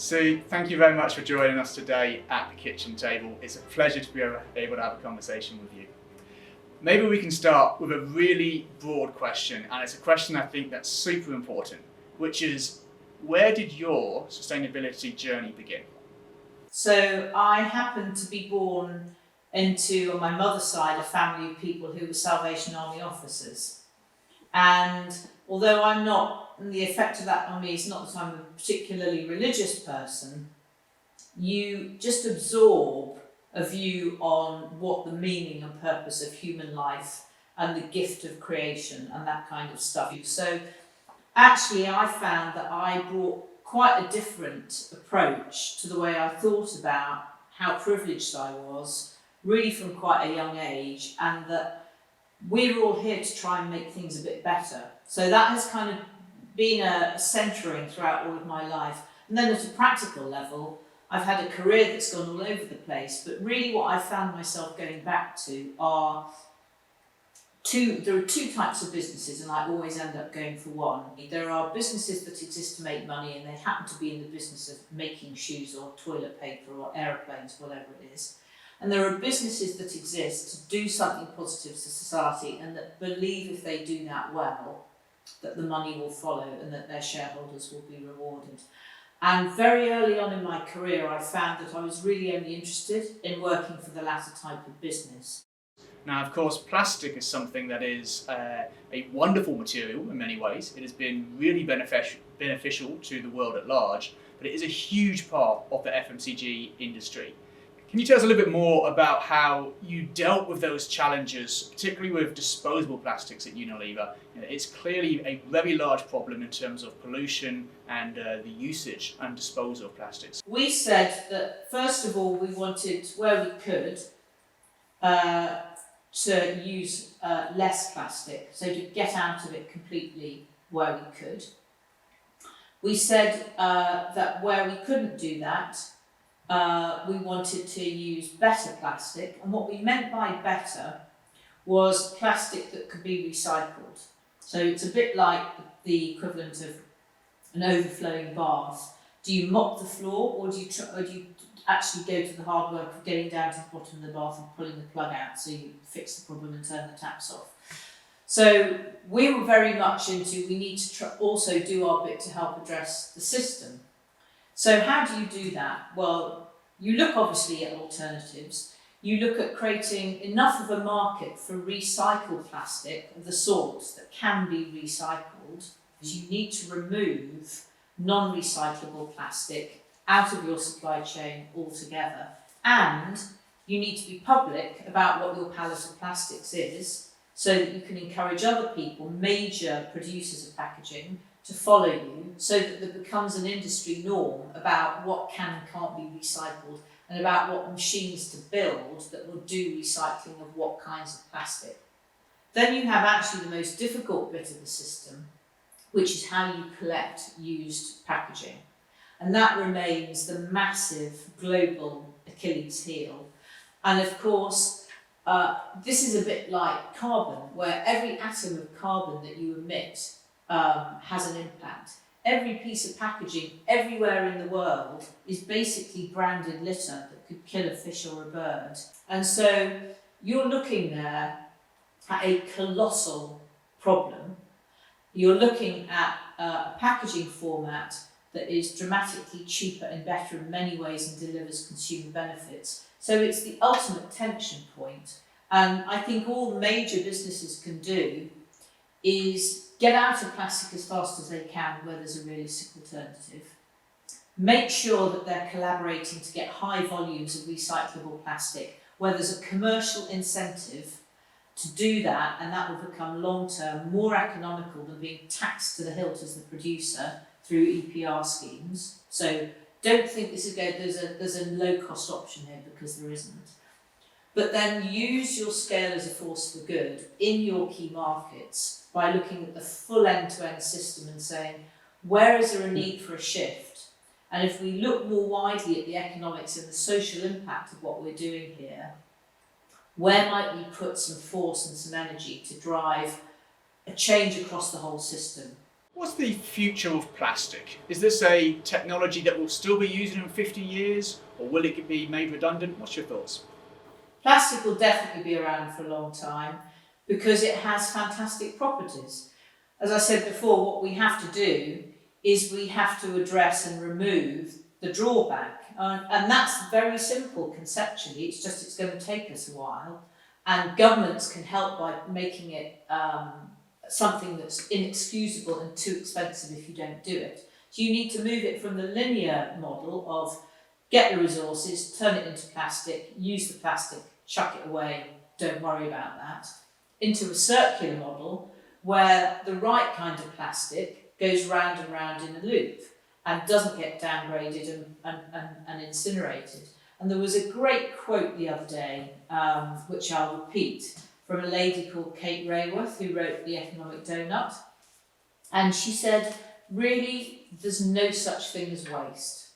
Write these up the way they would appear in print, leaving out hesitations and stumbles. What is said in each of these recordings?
Sue, thank you very much for joining us today at the kitchen table. It's a pleasure to be able to have a conversation with you. Maybe we can start with a really broad question, and it's a question I think that's super important, which is, where did your sustainability journey begin? So I happened to be born into, on my mother's side, a family of people who were Salvation Army officers. And although I'm not, and the effect of that on me is not that I'm a particularly religious person, you just absorb a view on what the meaning and purpose of human life and the gift of creation and that kind of stuff. So actually I found that I brought quite a different approach to the way I thought about how privileged I was, really from quite a young age, and that we're all here to try and make things a bit better. So that has kind of been a centering throughout all of my life. And then at a practical level, I've had a career that's gone all over the place, but really what I found myself going back to are there are two types of businesses, and I always end up going for one. There are businesses that exist to make money, and they happen to be in the business of making shoes or toilet paper or aeroplanes, whatever it is. And there are businesses that exist to do something positive to society and that believe if they do that well, that the money will follow and that their shareholders will be rewarded. And very early on in my career, I found that I was really only interested in working for the latter type of business. Now, of course, plastic is something that is a wonderful material in many ways. It has been really beneficial to the world at large, but it is a huge part of the FMCG industry. Can you tell us a little bit more about how you dealt with those challenges, particularly with disposable plastics at Unilever? It's clearly a very large problem in terms of pollution and the usage and disposal of plastics. We said that, first of all, we wanted, where we could, to use less plastic, so to get out of it completely where we could. We said that where we couldn't do that, we wanted to use better plastic, and what we meant by better was plastic that could be recycled. So it's a bit like the equivalent of an overflowing bath. Do you mop the floor, or do you actually go to the hard work of getting down to the bottom of the bath and pulling the plug out so you fix the problem and turn the taps off? So we were very much into, we need to also do our bit to help address the system. So how do you do that? Well, you look obviously at alternatives. You look at creating enough of a market for recycled plastic of the sorts that can be recycled, because you need to remove non-recyclable plastic out of your supply chain altogether. And you need to be public about what your palette of plastics is, so that you can encourage other people, major producers of packaging, to follow you, so that there becomes an industry norm about what can and can't be recycled, and about what machines to build that will do recycling of what kinds of plastic. Then you have actually the most difficult bit of the system, which is how you collect used packaging. And that remains the massive global Achilles heel. And of course, this is a bit like carbon, where every atom of carbon that you emit has an impact. Every piece of packaging everywhere in the world is basically branded litter that could kill a fish or a bird. And so you're looking there at a colossal problem. You're looking at a packaging format that is dramatically cheaper and better in many ways and delivers consumer benefits. So it's the ultimate tension point. And I think all major businesses can do is get out of plastic as fast as they can where there's a realistic alternative. Make sure that they're collaborating to get high volumes of recyclable plastic where there's a commercial incentive to do that, and that will become long-term more economical than being taxed to the hilt as the producer through EPR schemes. So don't think this is good, there's a low-cost option here, because there isn't. But then use your scale as a force for good in your key markets by looking at the full end-to-end system and saying, where is there a need for a shift? And if we look more widely at the economics and the social impact of what we're doing here, where might we put some force and some energy to drive a change across the whole system? What's the future of plastic? Is this a technology that will still be used in 50 years, or will it be made redundant? What's your thoughts? Plastic will definitely be around for a long time because it has fantastic properties. As I said before, what we have to do is we have to address and remove the drawback. And that's very simple conceptually, it's going to take us a while. And governments can help by making it something that's inexcusable and too expensive if you don't do it. So you need to move it from the linear model of get the resources, turn it into plastic, use the plastic, chuck it away, don't worry about that, into a circular model where the right kind of plastic goes round and round in a loop and doesn't get downgraded and incinerated. And there was a great quote the other day, which I'll repeat, from a lady called Kate Raworth, who wrote The Economic Donut. And she said, really, there's no such thing as waste.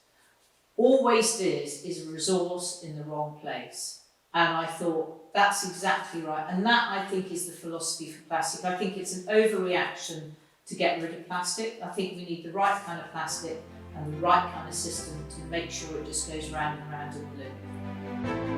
All waste is a resource in the wrong place. And I thought, that's exactly right. And that, I think, is the philosophy for plastic. I think it's an overreaction to get rid of plastic. I think we need the right kind of plastic and the right kind of system to make sure it just goes round and round in the loop.